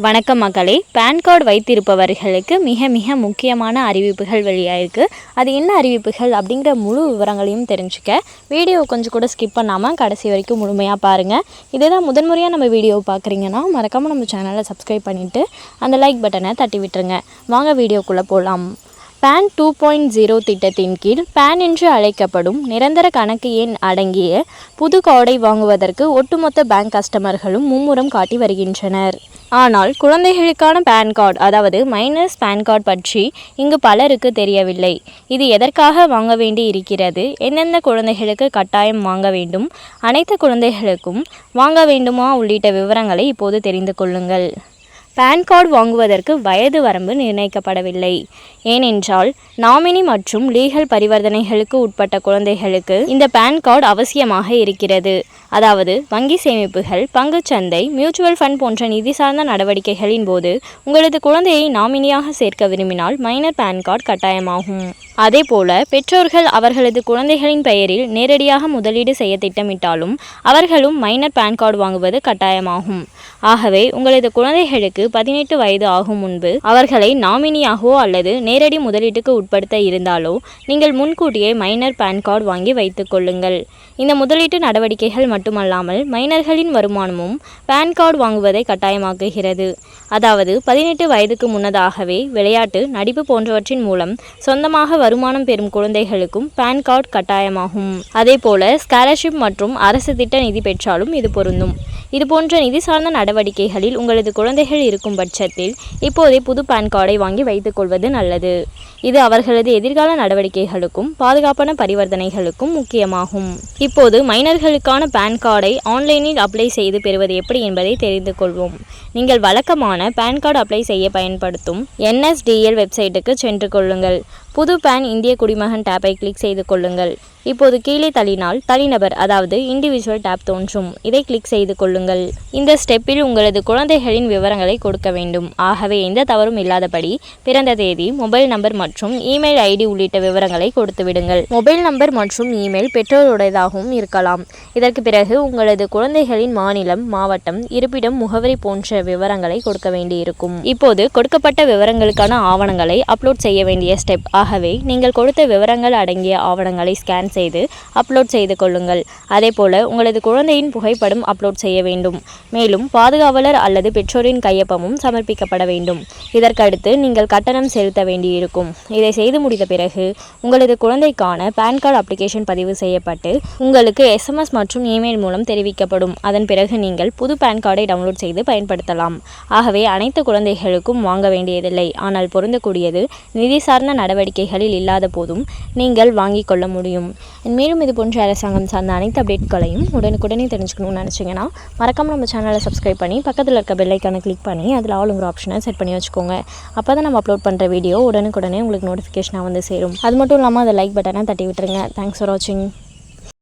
வணக்கம் மக்களே. Pan card வைத்திருப்பவர்களுக்கு மிக மிக முக்கியமான அறிவிப்புகள் வெளியாயிருக்கு. அது என்ன அறிவிப்புகள் அப்படிங்கிற முழு விவரங்களையும் தெரிஞ்சுக்க வீடியோ கொஞ்சம் கூட ஸ்கிப் பண்ணாமல் கடைசி வரைக்கும் முழுமையாக பாருங்கள். இதுதான் முதன்முறையாக நம்ம வீடியோவை பார்க்குறீங்கன்னா மறக்காமல் நம்ம சேனலை சப்ஸ்கிரைப் பண்ணிவிட்டு அந்த லைக் பட்டனை தட்டி விட்டுருங்க. வாங்க வீடியோக்குள்ளே போகலாம். பேன் 2.0 திட்டத்தின் கீழ் பேன் என்று அழைக்கப்படும் நிரந்தர கணக்கு எண் அடங்கிய புது கார்டை வாங்குவதற்கு ஒட்டுமொத்த பேங்க் கஸ்டமர்களும் மும்முரம் காட்டி வருகின்றனர். ஆனால் குழந்தைகளுக்கான பேன் கார்டு, அதாவது மைனஸ் பேன் கார்டு பற்றி இங்கு பலருக்கு தெரியவில்லை. இது எதற்காக வாங்க வேண்டி இருக்கிறது, எந்தெந்த குழந்தைகளுக்கு கட்டாயம் வாங்க வேண்டும், அனைத்து குழந்தைகளுக்கும் வாங்க வேண்டுமா உள்ளிட்ட விவரங்களை இப்போது தெரிந்து கொள்ளுங்கள். பேன் கார்டு வாங்குவதற்கு வயது வரம்பு நிர்ணயிக்கப்படவில்லை. ஏனென்றால் நாமினி மற்றும் லீகல் பரிவர்த்தனைகளுக்கு உட்பட்ட குழந்தைகளுக்கு இந்த பேன் கார்டு அவசியமாக இருக்கிறது. அதாவது வங்கி சேமிப்புகள், பங்குச்சந்தை, மியூச்சுவல் ஃபண்ட் போன்ற நிதி சார்ந்த நடவடிக்கைகளின் போது உங்களது குழந்தையை நாமினியாக சேர்க்க விரும்பினால் மைனர் பேன் கார்டு கட்டாயமாகும். அதேபோல பெற்றோர்கள் அவர்களது குழந்தைகளின் பெயரில் நேரடியாக முதலீடு செய்ய திட்டமிட்டாலும் அவர்களும் மைனர் பேன் கார்டு வாங்குவது கட்டாயமாகும். ஆகவே உங்களது குழந்தைகளுக்கு 18 வயது ஆகும் முன்பு அவர்களை நாமினியாகவோ அல்லது நேரடி முதலீட்டுக்கு உட்படுத்த இருந்தாலோ நீங்கள் முன்கூட்டியே மைனர் பேன் கார்டு வாங்கி வைத்துக் கொள்ளுங்கள். இந்த முதலீட்டு நடவடிக்கைகள் மட்டுமல்லாமல் மைனர்களின் வருமானமும் பேன் கார்டு வாங்குவதை கட்டாயமாக்குகிறது. அதாவது 18 வயதுக்கு முன்னதாகவே விளையாட்டு, நடிப்பு போன்றவற்றின் மூலம் சொந்தமாக வருமானம் பெறும் குழந்தைகளுக்கும் பேன் கார்டு கட்டாயமாகும். அதேபோல ஸ்காலர்ஷிப் மற்றும் அரசு திட்ட நிதி பெற்றாலும் இது பொருந்தும். இதுபோன்ற நிதி சார்ந்த நடவடிக்கைகளில் உங்களது குழந்தைகள் இருக்கும் பட்சத்தில் இப்போதே புது பேன் கார்டை வாங்கி வைத்துக் கொள்வது நல்லது. இது அவர்களது எதிர்கால நடவடிக்கைகளுக்கும் பாதுகாப்பான பரிவர்த்தனைகளுக்கும் முக்கியமாகும். இப்போது மைனர்களுக்கான பேன் கார்டை ஆன்லைனில் அப்ளை செய்து பெறுவது எப்படி என்பதை தெரிந்து கொள்வோம். நீங்கள் வழக்கமான பேன் கார்டு அப்ளை செய்ய பயன்படுத்தும் NSDL வெப்சைட்டுக்கு சென்று கொள்ளுங்கள். புது பேன் இந்திய குடிமகன் டேப்பை கிளிக் செய்து கொள்ளுங்கள். இப்போது கீழே தள்ளினால் தனிநபர், அதாவது இண்டிவிஜுவல் டேப் தோன்றும். இதை கிளிக் செய்து கொள்ளுங்கள். இந்த ஸ்டெப்பில் உங்களது குழந்தைகளின் விவரங்களை கொடுக்க வேண்டும். ஆகவே எந்த தவறும் இல்லாதபடி பிறந்த தேதி, மொபைல் நம்பர் மற்றும் இமெயில் ID உள்ளிட்ட விவரங்களை கொடுத்து விடுங்கள். மொபைல் நம்பர் மற்றும் இமெயில் பெற்றோருடையதாகவும் இருக்கலாம். இதற்கு பிறகு உங்களது குழந்தைகளின் மாநிலம், மாவட்டம், இருப்பிடம், முகவரி போன்ற விவரங்களை கொடுக்க வேண்டியிருக்கும். இப்போது கொடுக்கப்பட்ட விவரங்களுக்கான ஆவணங்களை அப்லோட் செய்ய வேண்டிய ஸ்டெப். ஆகவே நீங்கள் கொடுத்த விவரங்கள் அடங்கிய ஆவணங்களை ஸ்கேன் செய்து அப்லோட் செய்து கொள்ளுங்கள். அதேபோல உங்களது குழந்தையின் புகைப்படம் அப்லோட் செய்ய வேண்டும். மேலும் பாதுகாவலர் அல்லது பெற்றோரின் கையொப்பமும் சமர்ப்பிக்கப்பட வேண்டும். இதற்கடுத்து நீங்கள் கட்டணம் செலுத்த வேண்டியிருக்கும். இதை செய்து முடித்த பிறகு உங்களது குழந்தைக்கான பேன் கார்டு அப்ளிகேஷன் பதிவு செய்யப்பட்டு உங்களுக்கு SMS மற்றும் இமெயில் மூலம் தெரிவிக்கப்படும். அதன் பிறகு நீங்கள் புது பேன் கார்டை டவுன்லோட் செய்து பயன்படுத்தலாம். ஆகவே அனைத்து குழந்தைகளுக்கும் வாங்க வேண்டியதில்லை. ஆனால் பொருந்தக்கூடியது நிதி சார்ந்த நடவடிக்கைகளில் இல்லாத போதும் நீங்கள் வாங்கிக் கொள்ள முடியும். மேலும் இது போன்ற அரசாங்கம் சார்ந்த அனைத்து அப்டேட்களையும் உடனுக்குடனே தெரிஞ்சுக்கணும்னு நினச்சிங்கன்னா மறக்காமல் நம்ம சேனலை சப்ஸ்கிரைப் பண்ணி பக்கத்தில் இருக்க பெல் ஐக்கானை கிளிக் பண்ணி அதில் ஆளுங்கிற ஆப்ஷனை செட் பண்ணி வச்சுக்கோங்க. அப்போ தான் நம்ம அப்லோட் பண்ணுற வீடியோ உடனுக்குடனே உங்களுக்கு நோட்டிஃபிகேஷனாக வந்து சேரும். அது மட்டும் இல்லாமல் அதை லைக் பட்டனை தட்டி விட்டுருங்க. தேங்க்ஸ் ஃபார் வாட்சிங்.